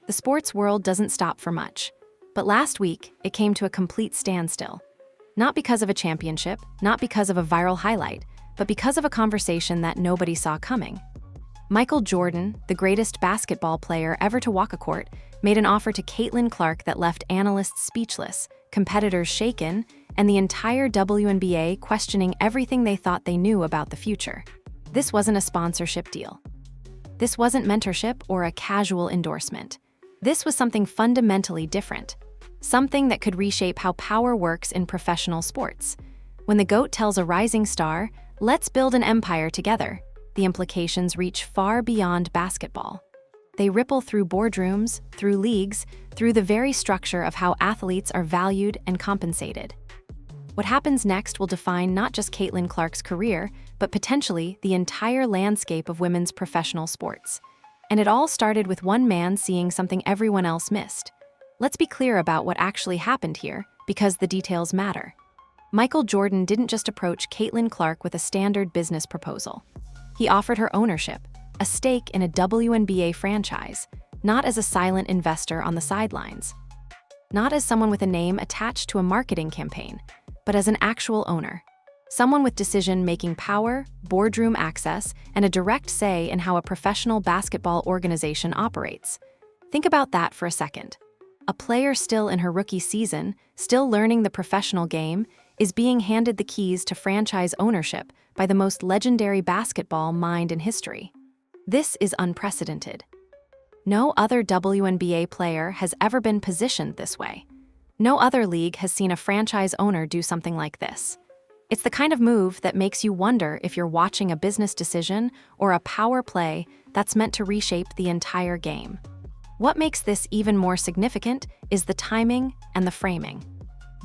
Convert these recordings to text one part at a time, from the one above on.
The sports world doesn't stop for much. But last week, it came to a complete standstill. Not because of a championship, not because of a viral highlight, but because of a conversation that nobody saw coming. Michael Jordan, the greatest basketball player ever to walk a court, made an offer to Caitlin Clark that left analysts speechless, competitors shaken, and the entire WNBA questioning everything they thought they knew about the future. This wasn't a sponsorship deal. This wasn't mentorship or a casual endorsement. This was something fundamentally different. Something that could reshape how power works in professional sports. When the GOAT tells a rising star, "Let's build an empire together," the implications reach far beyond basketball. They ripple through boardrooms, through leagues, through the very structure of how athletes are valued and compensated. What happens next will define not just Caitlin Clark's career, but potentially the entire landscape of women's professional sports. And it all started with one man seeing something everyone else missed. Let's be clear about what actually happened here, because the details matter. Michael Jordan didn't just approach Caitlin Clark with a standard business proposal. He offered her ownership, a stake in a WNBA franchise, not as a silent investor on the sidelines. Not as someone with a name attached to a marketing campaign, but as an actual owner. Someone with decision-making power, boardroom access, and a direct say in how a professional basketball organization operates. Think about that for a second. A player still in her rookie season, still learning the professional game, is being handed the keys to franchise ownership by the most legendary basketball mind in history. This is unprecedented. No other WNBA player has ever been positioned this way. No other league has seen a franchise owner do something like this. It's the kind of move that makes you wonder if you're watching a business decision or a power play that's meant to reshape the entire game. What makes this even more significant is the timing and the framing.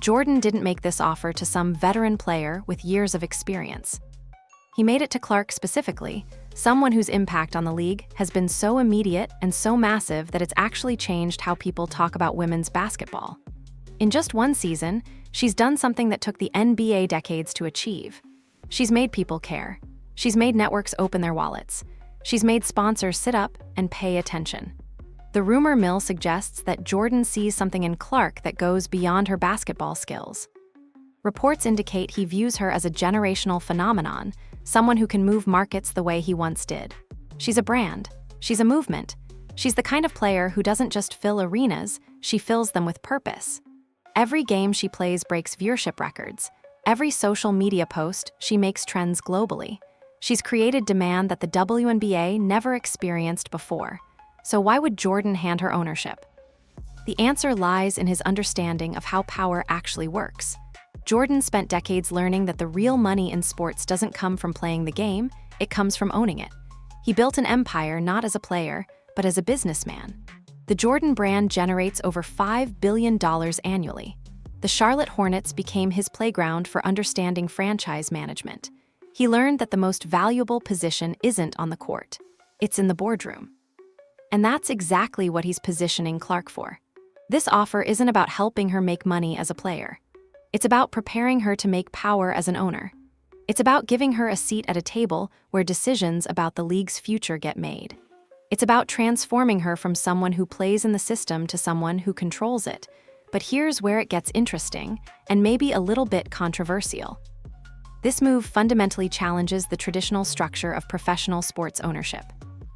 Jordan didn't make this offer to some veteran player with years of experience. He made it to Clark specifically, someone whose impact on the league has been so immediate and so massive that it's actually changed how people talk about women's basketball. In just one season, she's done something that took the NBA decades to achieve. She's made people care. She's made networks open their wallets. She's made sponsors sit up and pay attention. The rumor mill suggests that Jordan sees something in Clark that goes beyond her basketball skills. Reports indicate he views her as a generational phenomenon, someone who can move markets the way he once did. She's a brand. She's a movement. She's the kind of player who doesn't just fill arenas, she fills them with purpose. Every game she plays breaks viewership records. Every social media post, she makes trends globally. She's created demand that the WNBA never experienced before. So why would Jordan hand her ownership? The answer lies in his understanding of how power actually works. Jordan spent decades learning that the real money in sports doesn't come from playing the game, it comes from owning it. He built an empire not as a player, but as a businessman. The Jordan brand generates over $5 billion annually. The Charlotte Hornets became his playground for understanding franchise management. He learned that the most valuable position isn't on the court, it's in the boardroom. And that's exactly what he's positioning Clark for. This offer isn't about helping her make money as a player. It's about preparing her to make power as an owner. It's about giving her a seat at a table where decisions about the league's future get made. It's about transforming her from someone who plays in the system to someone who controls it. But here's where it gets interesting, and maybe a little bit controversial. This move fundamentally challenges the traditional structure of professional sports ownership.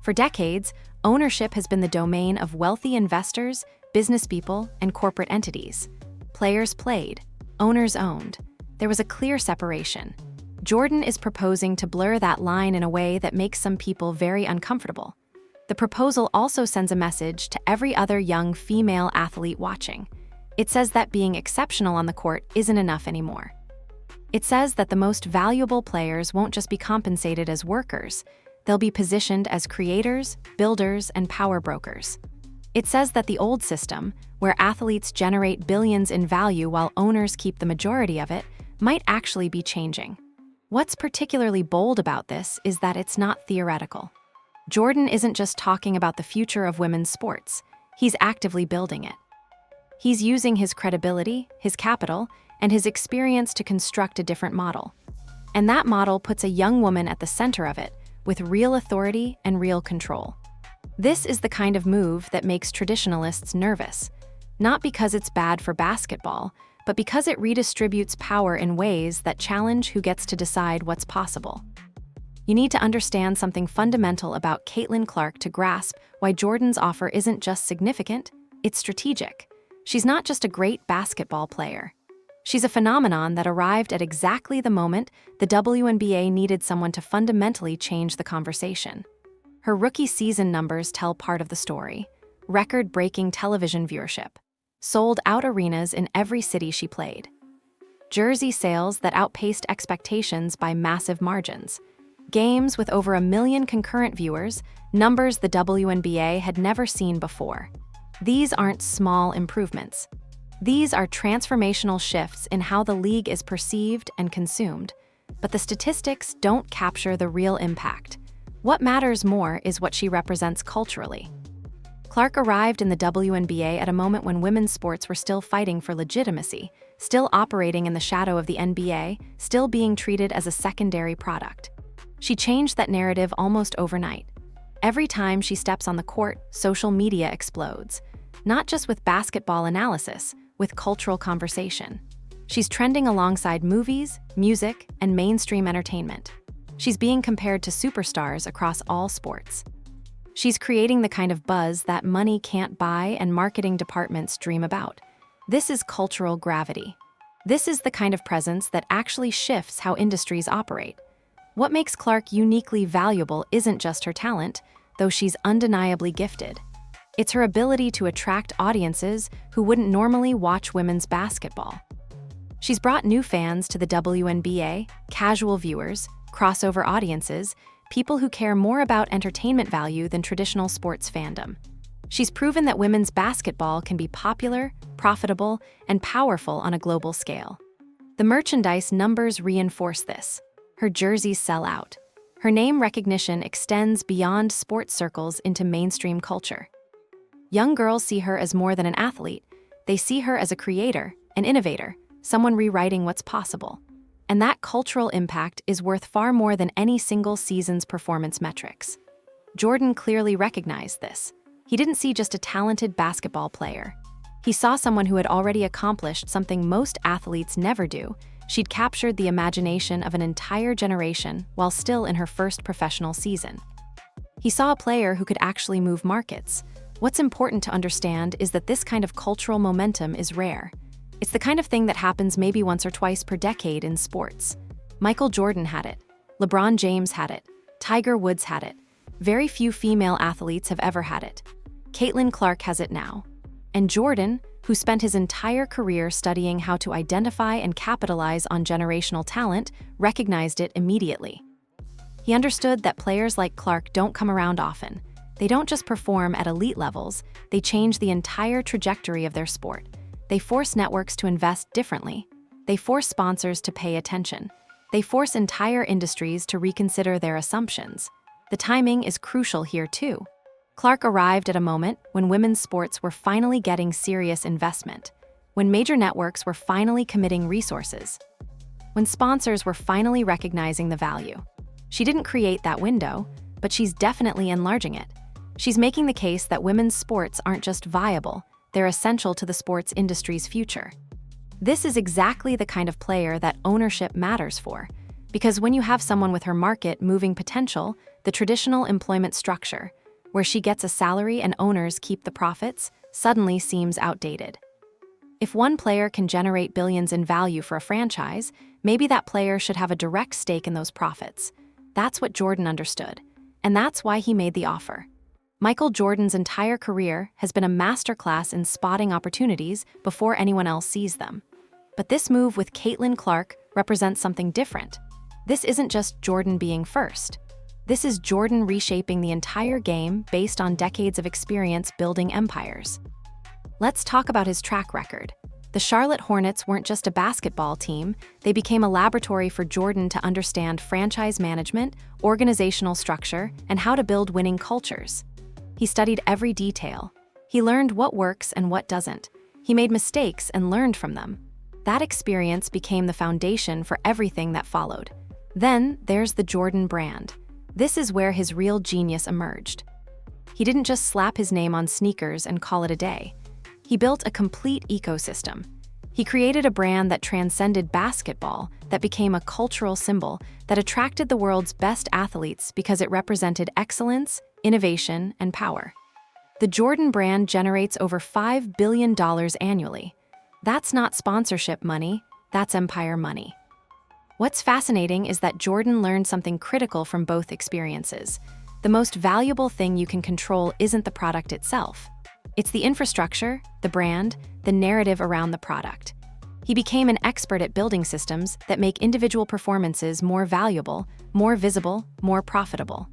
For decades, ownership has been the domain of wealthy investors, business people, and corporate entities. Players played, owners owned. There was a clear separation. Jordan is proposing to blur that line in a way that makes some people very uncomfortable. The proposal also sends a message to every other young female athlete watching. It says that being exceptional on the court isn't enough anymore. It says that the most valuable players won't just be compensated as workers, they'll be positioned as creators, builders, and power brokers. It says that the old system, where athletes generate billions in value while owners keep the majority of it, might actually be changing. What's particularly bold about this is that it's not theoretical. Jordan isn't just talking about the future of women's sports, he's actively building it. He's using his credibility, his capital, and his experience to construct a different model. And that model puts a young woman at the center of it, with real authority and real control. This is the kind of move that makes traditionalists nervous, not because it's bad for basketball, but because it redistributes power in ways that challenge who gets to decide what's possible. You need to understand something fundamental about Caitlin Clark to grasp why Jordan's offer isn't just significant, it's strategic. She's not just a great basketball player. She's a phenomenon that arrived at exactly the moment the WNBA needed someone to fundamentally change the conversation. Her rookie season numbers tell part of the story: record-breaking television viewership, sold-out arenas in every city she played, jersey sales that outpaced expectations by massive margins, games with over 1 million concurrent viewers, numbers the WNBA had never seen before. These aren't small improvements. These are transformational shifts in how the league is perceived and consumed. But the statistics don't capture the real impact. What matters more is what she represents culturally. Clark arrived in the WNBA at a moment when women's sports were still fighting for legitimacy, still operating in the shadow of the NBA, still being treated as a secondary product. She changed that narrative almost overnight. Every time she steps on the court, social media explodes. Not just with basketball analysis, with cultural conversation. She's trending alongside movies, music, and mainstream entertainment. She's being compared to superstars across all sports. She's creating the kind of buzz that money can't buy and marketing departments dream about. This is cultural gravity. This is the kind of presence that actually shifts how industries operate. What makes Clark uniquely valuable isn't just her talent, though she's undeniably gifted. It's her ability to attract audiences who wouldn't normally watch women's basketball. She's brought new fans to the WNBA, casual viewers, crossover audiences, people who care more about entertainment value than traditional sports fandom. She's proven that women's basketball can be popular, profitable, and powerful on a global scale. The merchandise numbers reinforce this. Her jerseys sell out. Her name recognition extends beyond sports circles into mainstream culture. Young girls see her as more than an athlete. They see her as a creator, an innovator, someone rewriting what's possible. And that cultural impact is worth far more than any single season's performance metrics. Jordan clearly recognized this. He didn't see just a talented basketball player. He saw someone who had already accomplished something most athletes never do. She'd captured the imagination of an entire generation while still in her first professional season. He saw a player who could actually move markets. What's important to understand is that this kind of cultural momentum is rare. It's the kind of thing that happens maybe once or twice per decade in sports. Michael Jordan had it. LeBron James had it. Tiger Woods had it. Very few female athletes have ever had it. Caitlin Clark has it now. And Jordan, who spent his entire career studying how to identify and capitalize on generational talent, recognized it immediately. He understood that players like Clark don't come around often. They don't just perform at elite levels, they change the entire trajectory of their sport. They force networks to invest differently. They force sponsors to pay attention. They force entire industries to reconsider their assumptions. The timing is crucial here too. Clark arrived at a moment when women's sports were finally getting serious investment, when major networks were finally committing resources, when sponsors were finally recognizing the value. She didn't create that window, but she's definitely enlarging it. She's making the case that women's sports aren't just viable, they're essential to the sports industry's future. This is exactly the kind of player that ownership matters for, because when you have someone with her market-moving potential, the traditional employment structure, where she gets a salary and owners keep the profits, suddenly seems outdated. If one player can generate billions in value for a franchise, maybe that player should have a direct stake in those profits. That's what Jordan understood, and that's why he made the offer. Michael Jordan's entire career has been a masterclass in spotting opportunities before anyone else sees them. But this move with Caitlin Clark represents something different. This isn't just Jordan being first. This is Jordan reshaping the entire game based on decades of experience building empires. Let's talk about his track record. The Charlotte Hornets weren't just a basketball team, they became a laboratory for Jordan to understand franchise management, organizational structure, and how to build winning cultures. He studied every detail. He learned what works and what doesn't. He made mistakes and learned from them. That experience became the foundation for everything that followed. Then there's the Jordan brand. This is where his real genius emerged. He didn't just slap his name on sneakers and call it a day. He built a complete ecosystem. He created a brand that transcended basketball, that became a cultural symbol, that attracted the world's best athletes because it represented excellence, innovation, and power. The Jordan brand generates over $5 billion annually. That's not sponsorship money, that's empire money. What's fascinating is that Jordan learned something critical from both experiences. The most valuable thing you can control isn't the product itself. It's the infrastructure, the brand, the narrative around the product. He became an expert at building systems that make individual performances more valuable, more visible, more profitable.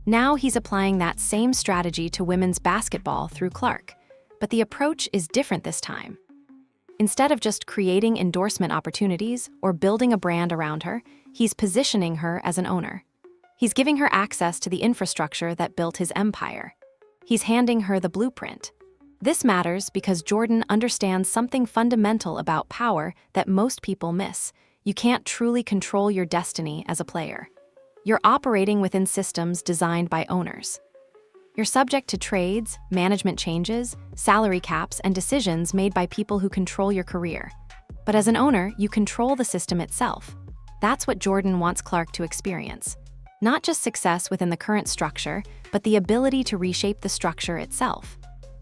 Now he's applying that same strategy to women's basketball through Clark, but the approach is different this time. Instead of just creating endorsement opportunities or building a brand around her, he's positioning her as an owner. He's giving her access to the infrastructure that built his empire. He's handing her the blueprint. This matters because Jordan understands something fundamental about power that most people miss. You can't truly control your destiny as a player. You're operating within systems designed by owners. You're subject to trades, management changes, salary caps, and decisions made by people who control your career. But as an owner, you control the system itself. That's what Jordan wants Clark to experience. Not just success within the current structure, but the ability to reshape the structure itself.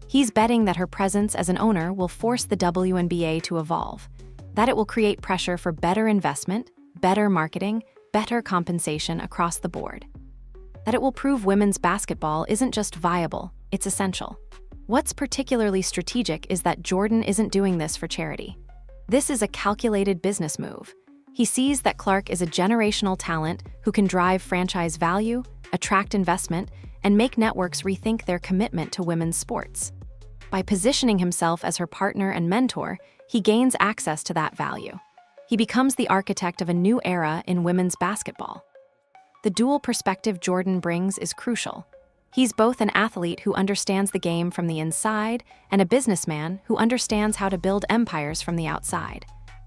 He's betting that her presence as an owner will force the WNBA to evolve, that it will create pressure for better investment, better marketing, better compensation across the board, that it will prove women's basketball isn't just viable, it's essential. What's particularly strategic is that Jordan isn't doing this for charity. This is a calculated business move. He sees that Clark is a generational talent who can drive franchise value, attract investment, and make networks rethink their commitment to women's sports. By positioning himself as her partner and mentor, he gains access to that value. He becomes the architect of a new era in women's basketball. The dual perspective Jordan brings is crucial. He's both an athlete who understands the game from the inside and a businessman who understands how to build empires from the outside.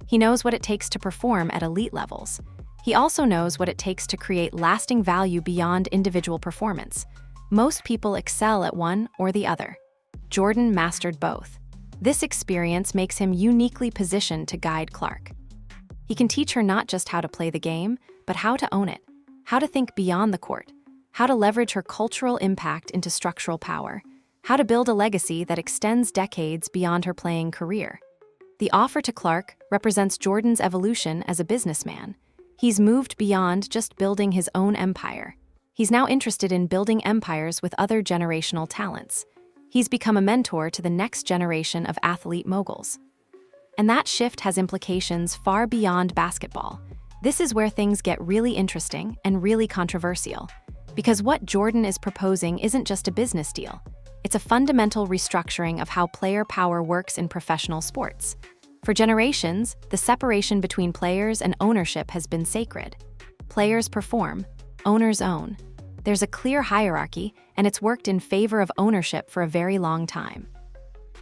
He knows what it takes to perform at elite levels. He also knows what it takes to create lasting value beyond individual performance. Most people excel at one or the other. Jordan mastered both. This experience makes him uniquely positioned to guide Clark. He can teach her not just how to play the game, but how to own it, how to think beyond the court, how to leverage her cultural impact into structural power, how to build a legacy that extends decades beyond her playing career. The offer to Clark represents Jordan's evolution as a businessman. He's moved beyond just building his own empire. He's now interested in building empires with other generational talents. He's become a mentor to the next generation of athlete moguls. And that shift has implications far beyond basketball. This is where things get really interesting and really controversial. Because what Jordan is proposing isn't just a business deal. It's a fundamental restructuring of how player power works in professional sports. For generations, the separation between players and ownership has been sacred. Players perform, owners own. There's a clear hierarchy, and it's worked in favor of ownership for a very long time.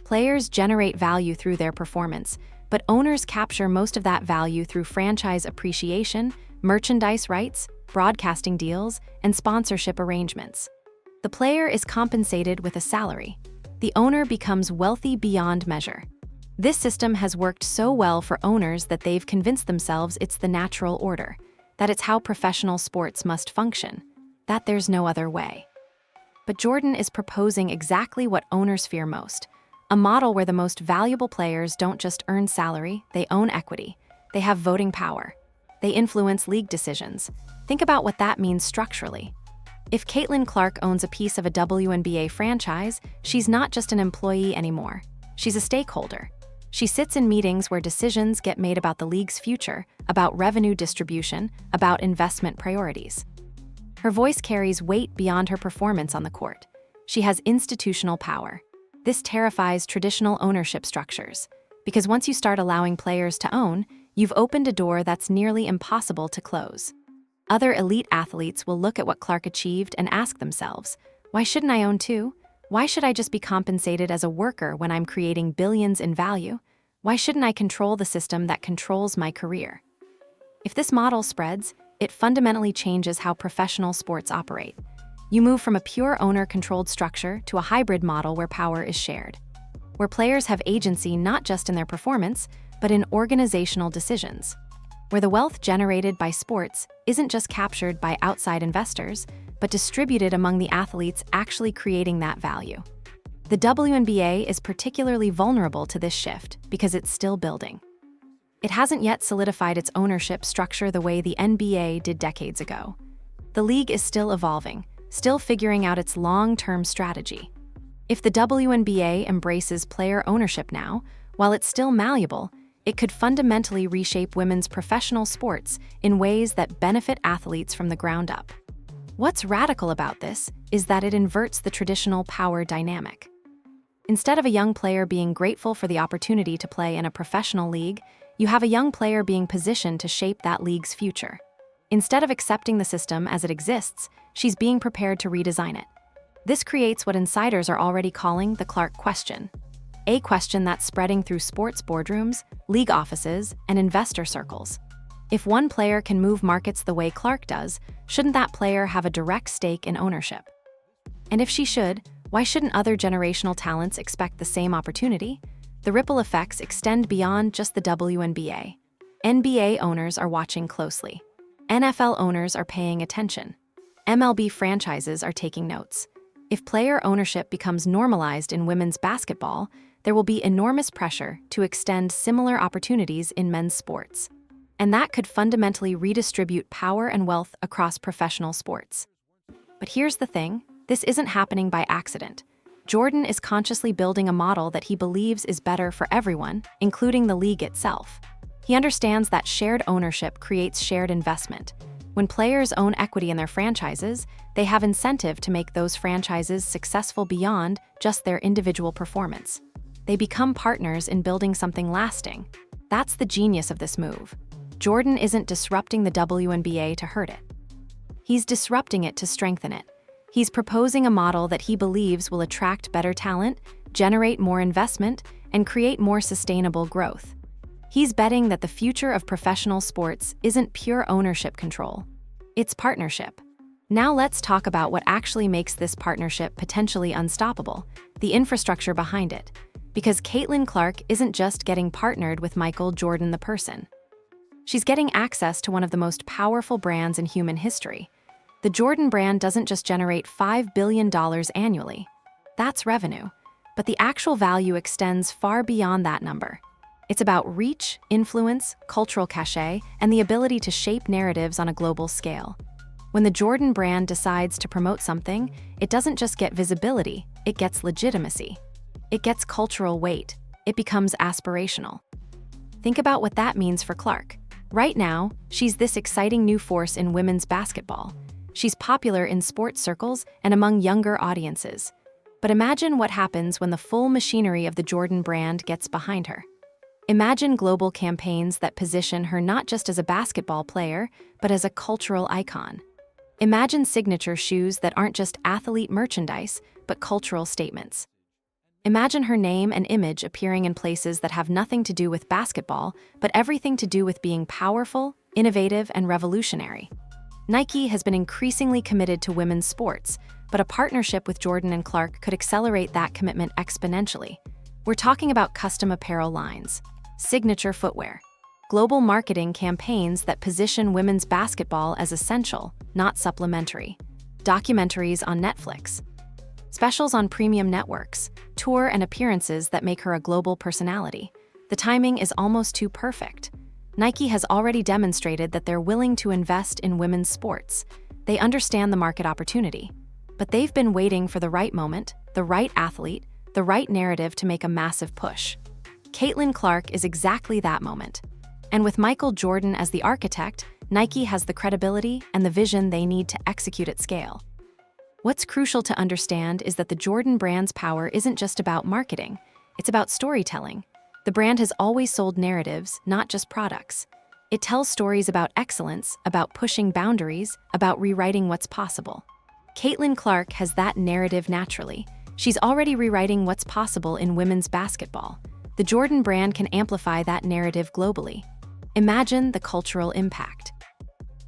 Players generate value through their performance, but owners capture most of that value through franchise appreciation, merchandise rights, broadcasting deals, and sponsorship arrangements. The player is compensated with a salary. The owner becomes wealthy beyond measure. This system has worked so well for owners that they've convinced themselves it's the natural order, that it's how professional sports must function, that there's no other way. But Jordan is proposing exactly what owners fear most, a model where the most valuable players don't just earn salary, they own equity. They have voting power. They influence league decisions. Think about what that means structurally. If Caitlin Clark owns a piece of a WNBA franchise, she's not just an employee anymore. She's a stakeholder. She sits in meetings where decisions get made about the league's future, about revenue distribution, about investment priorities. Her voice carries weight beyond her performance on the court. She has institutional power. This terrifies traditional ownership structures, because once you start allowing players to own, you've opened a door that's nearly impossible to close. Other elite athletes will look at what Clark achieved and ask themselves, why shouldn't I own too? Why should I just be compensated as a worker when I'm creating billions in value? Why shouldn't I control the system that controls my career? If this model spreads, it fundamentally changes how professional sports operate. You move from a pure owner-controlled structure to a hybrid model where power is shared, where players have agency not just in their performance, but in organizational decisions, where the wealth generated by sports isn't just captured by outside investors, but distributed among the athletes actually creating that value. The WNBA is particularly vulnerable to this shift because it's still building. It hasn't yet solidified its ownership structure the way the NBA did decades ago. The league is still evolving, still figuring out its long-term strategy. If the WNBA embraces player ownership now, while it's still malleable, it could fundamentally reshape women's professional sports in ways that benefit athletes from the ground up. What's radical about this is that it inverts the traditional power dynamic. Instead of a young player being grateful for the opportunity to play in a professional league, you have a young player being positioned to shape that league's future. Instead of accepting the system as it exists, she's being prepared to redesign it. This creates what insiders are already calling the Clark question, a question that's spreading through sports boardrooms, league offices, and investor circles. If one player can move markets the way Clark does, shouldn't that player have a direct stake in ownership? And if she should, why shouldn't other generational talents expect the same opportunity? The ripple effects extend beyond just the WNBA. NBA owners are watching closely. NFL owners are paying attention. MLB franchises are taking notes. If player ownership becomes normalized in women's basketball, there will be enormous pressure to extend similar opportunities in men's sports. And that could fundamentally redistribute power and wealth across professional sports. But here's the thing, this isn't happening by accident. Jordan is consciously building a model that he believes is better for everyone, including the league itself. He understands that shared ownership creates shared investment. When players own equity in their franchises, they have incentive to make those franchises successful beyond just their individual performance. They become partners in building something lasting. That's the genius of this move. Jordan isn't disrupting the WNBA to hurt it. He's disrupting it to strengthen it. He's proposing a model that he believes will attract better talent, generate more investment, and create more sustainable growth. He's betting that the future of professional sports isn't pure ownership control. It's partnership. Now let's talk about what actually makes this partnership potentially unstoppable, the infrastructure behind it. Because Caitlin Clark isn't just getting partnered with Michael Jordan the person. She's getting access to one of the most powerful brands in human history. The Jordan brand doesn't just generate $5 billion annually. That's revenue. But the actual value extends far beyond that number. It's about reach, influence, cultural cachet, and the ability to shape narratives on a global scale. When the Jordan brand decides to promote something, it doesn't just get visibility, it gets legitimacy. It gets cultural weight. It becomes aspirational. Think about what that means for Clark. Right now, she's this exciting new force in women's basketball. She's popular in sports circles and among younger audiences. But imagine what happens when the full machinery of the Jordan brand gets behind her. Imagine global campaigns that position her not just as a basketball player, but as a cultural icon. Imagine signature shoes that aren't just athlete merchandise, but cultural statements. Imagine her name and image appearing in places that have nothing to do with basketball, but everything to do with being powerful, innovative, and revolutionary. Nike has been increasingly committed to women's sports, but a partnership with Jordan and Clark could accelerate that commitment exponentially. We're talking about custom apparel lines, signature footwear, global marketing campaigns that position women's basketball as essential, not supplementary, documentaries on Netflix, specials on premium networks, tour and appearances that make her a global personality. The timing is almost too perfect. Nike has already demonstrated that they're willing to invest in women's sports. They understand the market opportunity. But they've been waiting for the right moment, the right athlete, the right narrative to make a massive push. Caitlin Clark is exactly that moment. And with Michael Jordan as the architect, Nike has the credibility and the vision they need to execute at scale. What's crucial to understand is that the Jordan brand's power isn't just about marketing, it's about storytelling. The brand has always sold narratives, not just products. It tells stories about excellence, about pushing boundaries, about rewriting what's possible. Caitlin Clark has that narrative naturally. She's already rewriting what's possible in women's basketball. The Jordan brand can amplify that narrative globally. Imagine the cultural impact.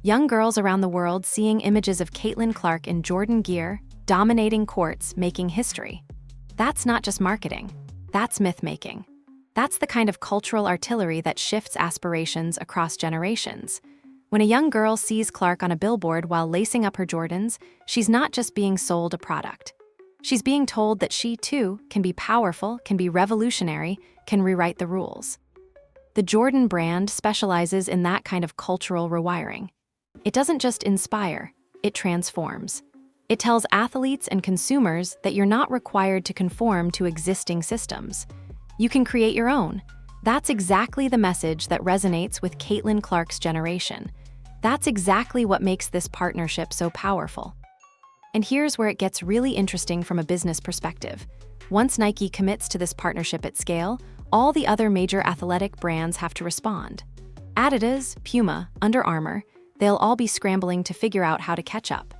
Young girls around the world seeing images of Caitlin Clark in Jordan gear, dominating courts, making history. That's not just marketing. That's myth-making. That's the kind of cultural artillery that shifts aspirations across generations. When a young girl sees Clark on a billboard while lacing up her Jordans, she's not just being sold a product. She's being told that she, too, can be powerful, can be revolutionary, can rewrite the rules. The Jordan brand specializes in that kind of cultural rewiring. It doesn't just inspire, it transforms. It tells athletes and consumers that you're not required to conform to existing systems. You can create your own. That's exactly the message that resonates with Caitlin Clark's generation. That's exactly what makes this partnership so powerful. And here's where it gets really interesting from a business perspective. Once Nike commits to this partnership at scale, all the other major athletic brands have to respond. Adidas, Puma, Under Armour, they'll all be scrambling to figure out how to catch up.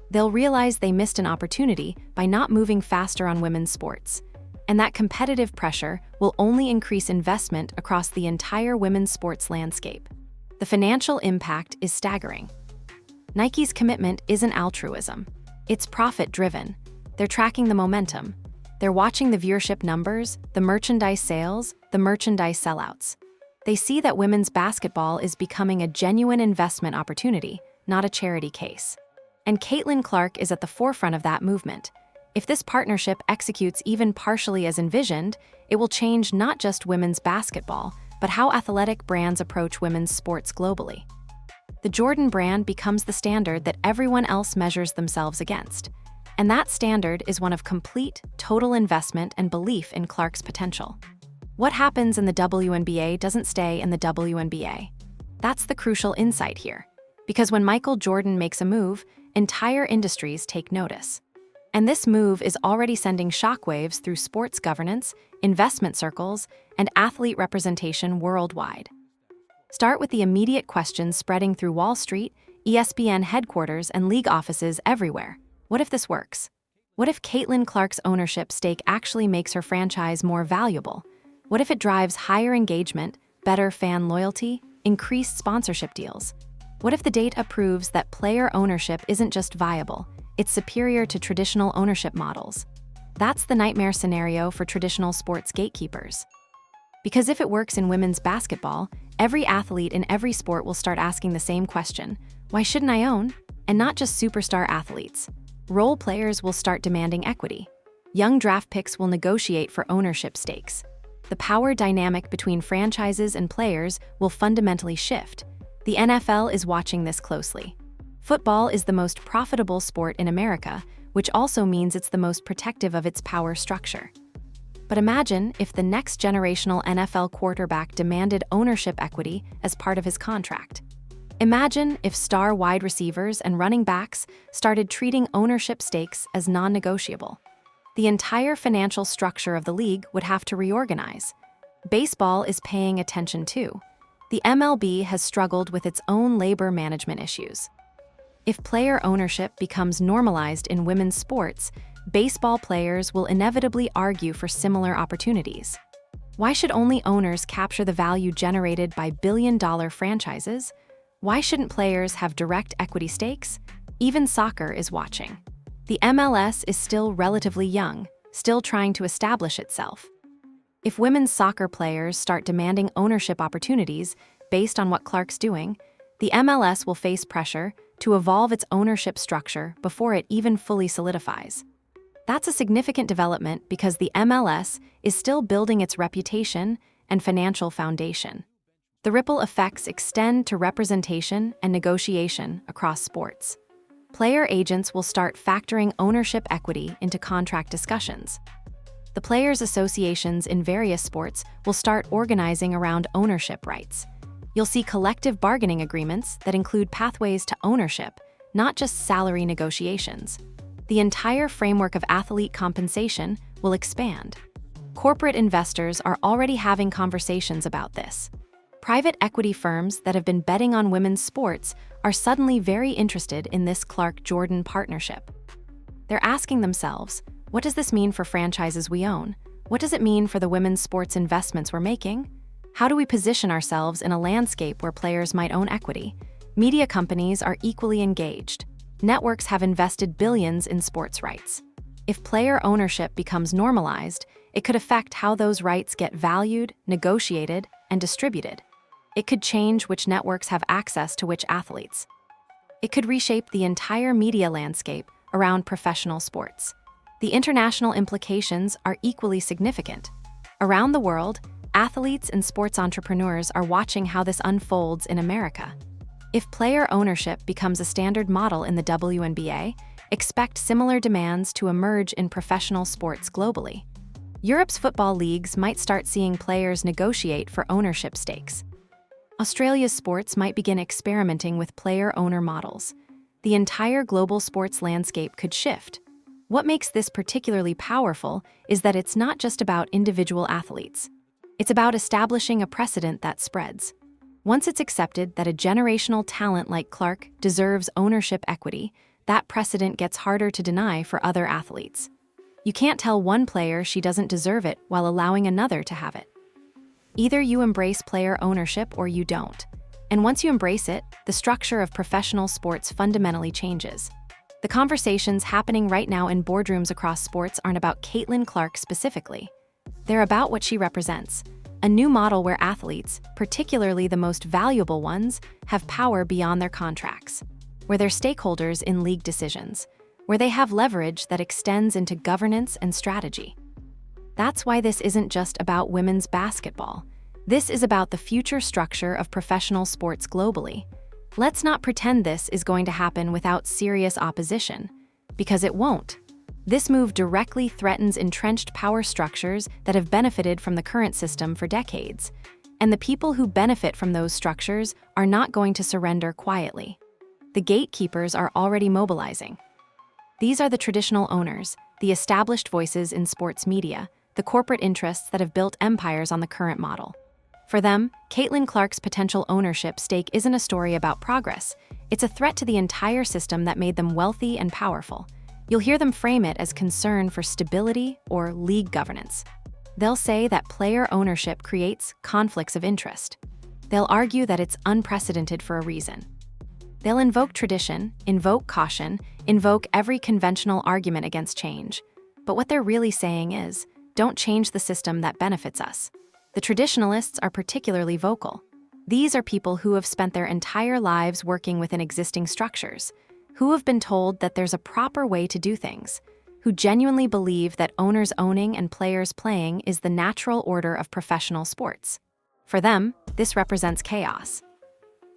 They'll realize they missed an opportunity by not moving faster on women's sports. And that competitive pressure will only increase investment across the entire women's sports landscape. The financial impact is staggering. Nike's commitment isn't altruism. It's profit-driven. They're tracking the momentum. They're watching the viewership numbers, the merchandise sales, the merchandise sellouts. They see that women's basketball is becoming a genuine investment opportunity, not a charity case. And Caitlin Clark is at the forefront of that movement. If this partnership executes even partially as envisioned, it will change not just women's basketball, but how athletic brands approach women's sports globally. The Jordan brand becomes the standard that everyone else measures themselves against. And that standard is one of complete, total investment and belief in Clark's potential. What happens in the WNBA doesn't stay in the WNBA. That's the crucial insight here. Because when Michael Jordan makes a move, entire industries take notice. And this move is already sending shockwaves through sports governance, investment circles, and athlete representation worldwide. Start with the immediate questions spreading through Wall Street, ESPN headquarters, and league offices everywhere. What if this works? What if Caitlin Clark's ownership stake actually makes her franchise more valuable? What if it drives higher engagement, better fan loyalty, increased sponsorship deals? What if the data proves that player ownership isn't just viable, it's superior to traditional ownership models? That's the nightmare scenario for traditional sports gatekeepers. Because if it works in women's basketball, every athlete in every sport will start asking the same question: why shouldn't I own? And not just superstar athletes. Role players will start demanding equity. Young draft picks will negotiate for ownership stakes. The power dynamic between franchises and players will fundamentally shift. The NFL is watching this closely. Football is the most profitable sport in America, which also means it's the most protective of its power structure. But imagine if the next generational NFL quarterback demanded ownership equity as part of his contract. Imagine if star wide receivers and running backs started treating ownership stakes as non-negotiable. The entire financial structure of the league would have to reorganize. Baseball is paying attention too. The MLB has struggled with its own labor management issues. If player ownership becomes normalized in women's sports, baseball players will inevitably argue for similar opportunities. Why should only owners capture the value generated by billion-dollar franchises? Why shouldn't players have direct equity stakes? Even soccer is watching. The MLS is still relatively young, still trying to establish itself. If women's soccer players start demanding ownership opportunities based on what Clark's doing, the MLS will face pressure to evolve its ownership structure before it even fully solidifies. That's a significant development because the MLS is still building its reputation and financial foundation. The ripple effects extend to representation and negotiation across sports. Player agents will start factoring ownership equity into contract discussions. The players' associations in various sports will start organizing around ownership rights. You'll see collective bargaining agreements that include pathways to ownership, not just salary negotiations. The entire framework of athlete compensation will expand. Corporate investors are already having conversations about this. Private equity firms that have been betting on women's sports are suddenly very interested in this Clark-Jordan partnership. They're asking themselves, what does this mean for franchises we own? What does it mean for the women's sports investments we're making? How do we position ourselves in a landscape where players might own equity? Media companies are equally engaged. Networks have invested billions in sports rights. If player ownership becomes normalized, it could affect how those rights get valued, negotiated, and distributed. It could change which networks have access to which athletes. It could reshape the entire media landscape around professional sports. The international implications are equally significant. Around the world, athletes and sports entrepreneurs are watching how this unfolds in America. If player ownership becomes a standard model in the WNBA, expect similar demands to emerge in professional sports globally. Europe's football leagues might start seeing players negotiate for ownership stakes. Australia's sports might begin experimenting with player-owner models. The entire global sports landscape could shift. What makes this particularly powerful is that it's not just about individual athletes. It's about establishing a precedent that spreads. Once it's accepted that a generational talent like Clark deserves ownership equity, that precedent gets harder to deny for other athletes. You can't tell one player she doesn't deserve it while allowing another to have it. Either you embrace player ownership or you don't. And once you embrace it, the structure of professional sports fundamentally changes. The conversations happening right now in boardrooms across sports aren't about Caitlin Clark specifically. They're about what she represents. A new model where athletes, particularly the most valuable ones, have power beyond their contracts, where they're stakeholders in league decisions, where they have leverage that extends into governance and strategy. That's why this isn't just about women's basketball. This is about the future structure of professional sports globally. Let's not pretend this is going to happen without serious opposition, because it won't. This move directly threatens entrenched power structures that have benefited from the current system for decades, and the people who benefit from those structures are not going to surrender quietly. The gatekeepers are already mobilizing. These are the traditional owners, the established voices in sports media, the corporate interests that have built empires on the current model. For them, Caitlin Clark's potential ownership stake isn't a story about progress. It's a threat to the entire system that made them wealthy and powerful. You'll hear them frame it as concern for stability or league governance. They'll say that player ownership creates conflicts of interest. They'll argue that it's unprecedented for a reason. They'll invoke tradition, invoke caution, invoke every conventional argument against change. But what they're really saying is, don't change the system that benefits us. The traditionalists are particularly vocal. These are people who have spent their entire lives working within existing structures, who have been told that there's a proper way to do things, who genuinely believe that owners owning and players playing is the natural order of professional sports. For them, this represents chaos.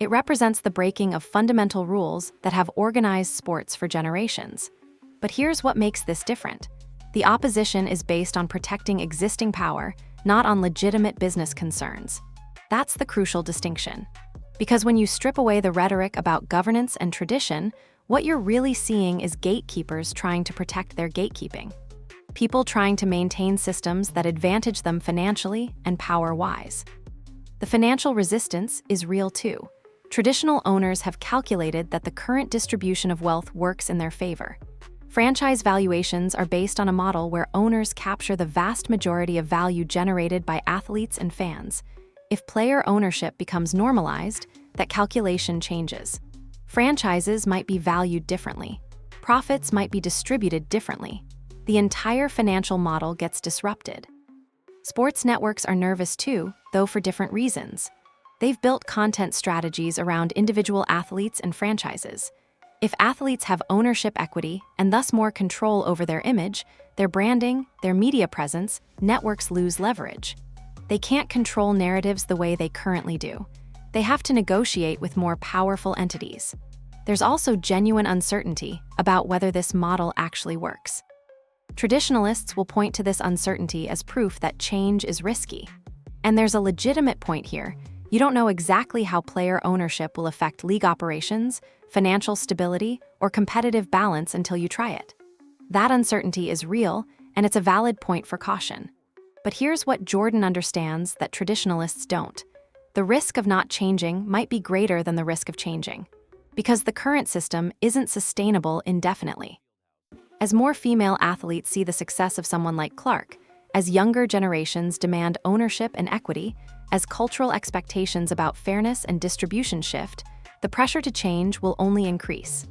It represents the breaking of fundamental rules that have organized sports for generations. But here's what makes this different. The opposition is based on protecting existing power, not on legitimate business concerns. That's the crucial distinction. Because when you strip away the rhetoric about governance and tradition, what you're really seeing is gatekeepers trying to protect their gatekeeping. People trying to maintain systems that advantage them financially and power-wise. The financial resistance is real too. Traditional owners have calculated that the current distribution of wealth works in their favor. Franchise valuations are based on a model where owners capture the vast majority of value generated by athletes and fans. If player ownership becomes normalized, that calculation changes. Franchises might be valued differently. Profits might be distributed differently. The entire financial model gets disrupted. Sports networks are nervous too, though for different reasons. They've built content strategies around individual athletes and franchises. If athletes have ownership equity and thus more control over their image, their branding, their media presence, networks lose leverage. They can't control narratives the way they currently do. They have to negotiate with more powerful entities. There's also genuine uncertainty about whether this model actually works. Traditionalists will point to this uncertainty as proof that change is risky. And there's a legitimate point here. You don't know exactly how player ownership will affect league operations, financial stability, or competitive balance until you try it. That uncertainty is real, and it's a valid point for caution. But here's what Jordan understands that traditionalists don't. The risk of not changing might be greater than the risk of changing, because the current system isn't sustainable indefinitely. As more female athletes see the success of someone like Clark, as younger generations demand ownership and equity, as cultural expectations about fairness and distribution shift, the pressure to change will only increase.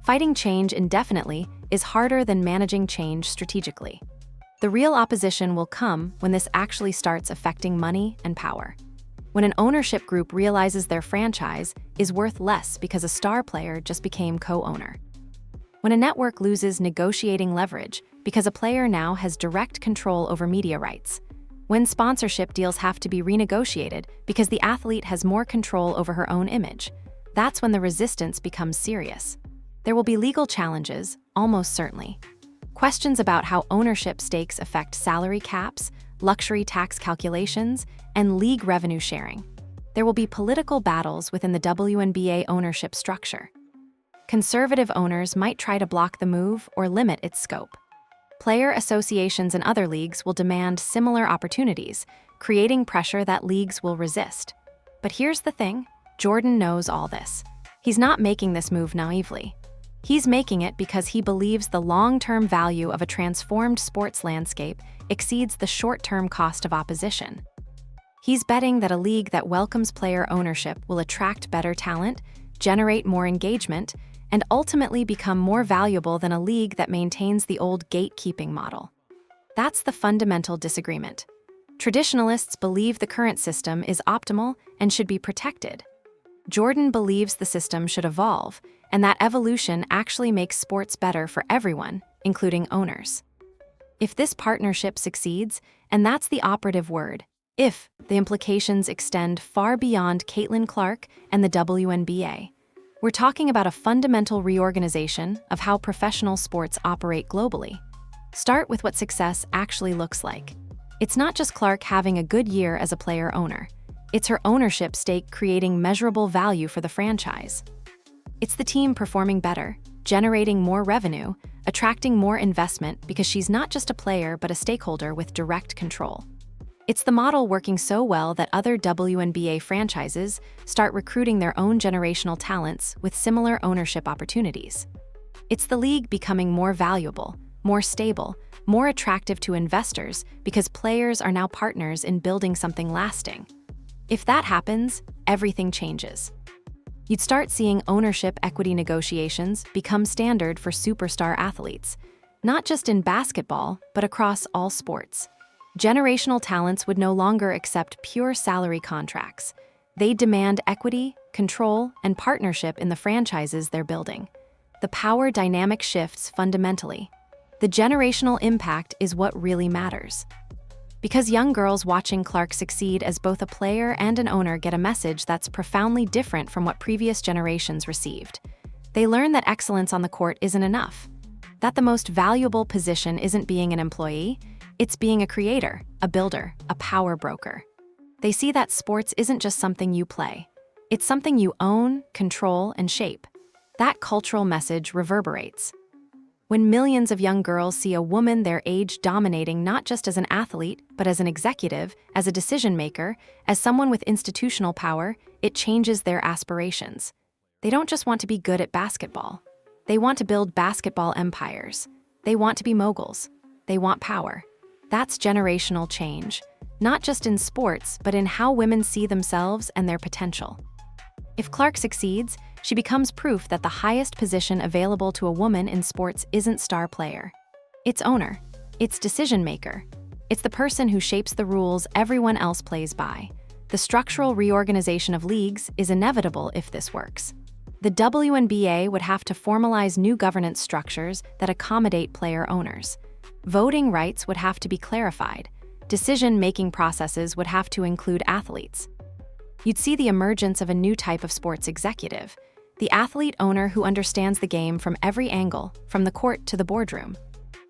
Fighting change indefinitely is harder than managing change strategically. The real opposition will come when this actually starts affecting money and power. When an ownership group realizes their franchise is worth less because a star player just became co-owner. When a network loses negotiating leverage because a player now has direct control over media rights. When sponsorship deals have to be renegotiated because the athlete has more control over her own image. That's when the resistance becomes serious. There will be legal challenges, almost certainly. Questions about how ownership stakes affect salary caps, luxury tax calculations, and league revenue sharing. There will be political battles within the WNBA ownership structure. Conservative owners might try to block the move or limit its scope. Player associations and other leagues will demand similar opportunities, creating pressure that leagues will resist. But here's the thing, Jordan knows all this. He's not making this move naively. He's making it because he believes the long-term value of a transformed sports landscape exceeds the short-term cost of opposition. He's betting that a league that welcomes player ownership will attract better talent, generate more engagement, and ultimately become more valuable than a league that maintains the old gatekeeping model. That's the fundamental disagreement. Traditionalists believe the current system is optimal and should be protected. Jordan believes the system should evolve, and that evolution actually makes sports better for everyone, including owners. If this partnership succeeds, and that's the operative word, if the implications extend far beyond Caitlin Clark and the WNBA. We're talking about a fundamental reorganization of how professional sports operate globally. Start with what success actually looks like. It's not just Clark having a good year as a player-owner. It's her ownership stake creating measurable value for the franchise. It's the team performing better, generating more revenue, attracting more investment because she's not just a player but a stakeholder with direct control. It's the model working so well that other WNBA franchises start recruiting their own generational talents with similar ownership opportunities. It's the league becoming more valuable, more stable, more attractive to investors because players are now partners in building something lasting. If that happens, everything changes. You'd start seeing ownership equity negotiations become standard for superstar athletes, not just in basketball, but across all sports. Generational talents would no longer accept pure salary contracts. They demand equity, control, and partnership in the franchises they're building. The power dynamic shifts fundamentally. The generational impact is what really matters. Because young girls watching Clark succeed as both a player and an owner get a message that's profoundly different from what previous generations received. They learn that excellence on the court isn't enough. That the most valuable position isn't being an employee, it's being a creator, a builder, a power broker. They see that sports isn't just something you play. It's something you own, control, and shape. That cultural message reverberates. When millions of young girls see a woman their age dominating not just as an athlete, but as an executive, as a decision maker, as someone with institutional power, it changes their aspirations. They don't just want to be good at basketball. They want to build basketball empires. They want to be moguls. They want power. That's generational change, not just in sports, but in how women see themselves and their potential. If Clark succeeds, she becomes proof that the highest position available to a woman in sports isn't star player. It's owner. It's decision maker. It's the person who shapes the rules everyone else plays by. The structural reorganization of leagues is inevitable if this works. The WNBA would have to formalize new governance structures that accommodate player owners. Voting rights would have to be clarified. Decision-making processes would have to include athletes. You'd see the emergence of a new type of sports executive, the athlete owner who understands the game from every angle, from the court to the boardroom.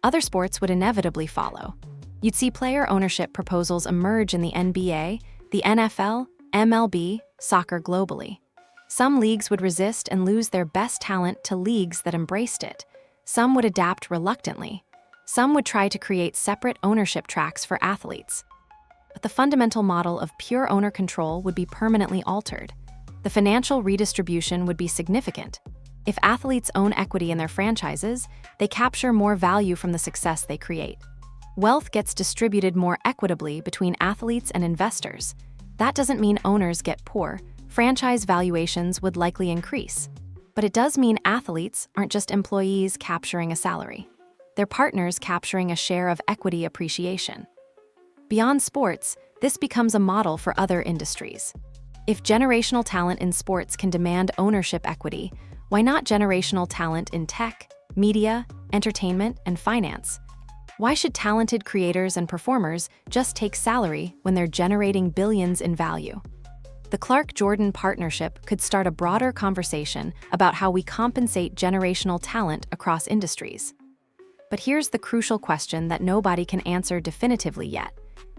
Other sports would inevitably follow. You'd see player ownership proposals emerge in the NBA, the NFL, MLB, soccer globally. Some leagues would resist and lose their best talent to leagues that embraced it. Some would adapt reluctantly. Some would try to create separate ownership tracks for athletes. But the fundamental model of pure owner control would be permanently altered. The financial redistribution would be significant. If athletes own equity in their franchises, they capture more value from the success they create. Wealth gets distributed more equitably between athletes and investors. That doesn't mean owners get poor. franchise valuations would likely increase. But it does mean athletes aren't just employees capturing a salary. They're partners capturing a share of equity appreciation. Beyond sports, this becomes a model for other industries. If generational talent in sports can demand ownership equity, why not generational talent in tech, media, entertainment, and finance? Why should talented creators and performers just take salary when they're generating billions in value? The Clark-Jordan partnership could start a broader conversation about how we compensate generational talent across industries. But here's the crucial question that nobody can answer definitively yet.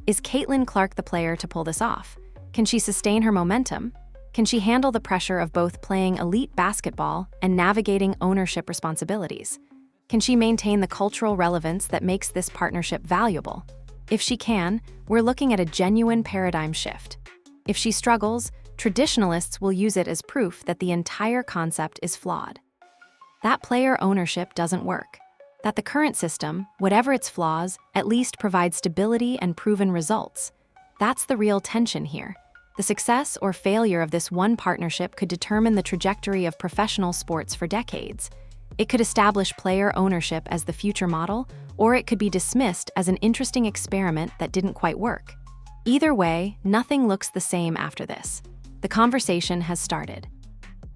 Is Caitlin Clark the player to pull this off? Can she sustain her momentum? Can she handle the pressure of both playing elite basketball and navigating ownership responsibilities? Can she maintain the cultural relevance that makes this partnership valuable? If she can, we're looking at a genuine paradigm shift. If she struggles, traditionalists will use it as proof that the entire concept is flawed. That player ownership doesn't work. That the current system, whatever its flaws, at least provides stability and proven results. That's the real tension here. The success or failure of this one partnership could determine the trajectory of professional sports for decades. It could establish player ownership as the future model, or it could be dismissed as an interesting experiment that didn't quite work. Either way, nothing looks the same after this. The conversation has started.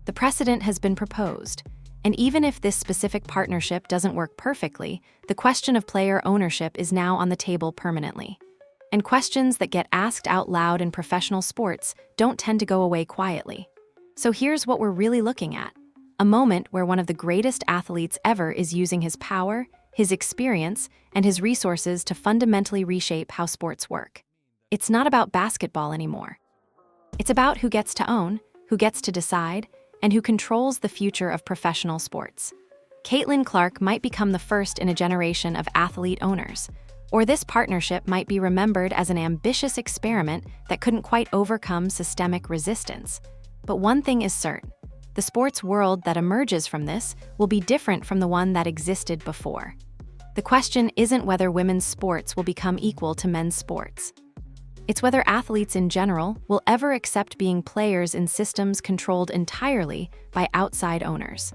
The precedent has been proposed. And even if this specific partnership doesn't work perfectly, the question of player ownership is now on the table permanently. And questions that get asked out loud in professional sports don't tend to go away quietly. So here's what we're really looking at. A moment where one of the greatest athletes ever is using his power, his experience, and his resources to fundamentally reshape how sports work. It's not about basketball anymore. It's about who gets to own, who gets to decide, and who controls the future of professional sports. Caitlin Clark might become the first in a generation of athlete owners, or this partnership might be remembered as an ambitious experiment that couldn't quite overcome systemic resistance. But one thing is certain: the sports world that emerges from this will be different from the one that existed before. The question isn't whether women's sports will become equal to men's sports. It's whether athletes in general will ever accept being players in systems controlled entirely by outside owners.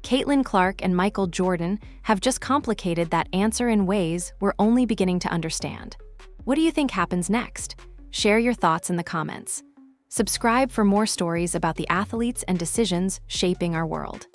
Caitlin Clark and Michael Jordan have just complicated that answer in ways we're only beginning to understand. What do you think happens next? Share your thoughts in the comments. Subscribe for more stories about the athletes and decisions shaping our world.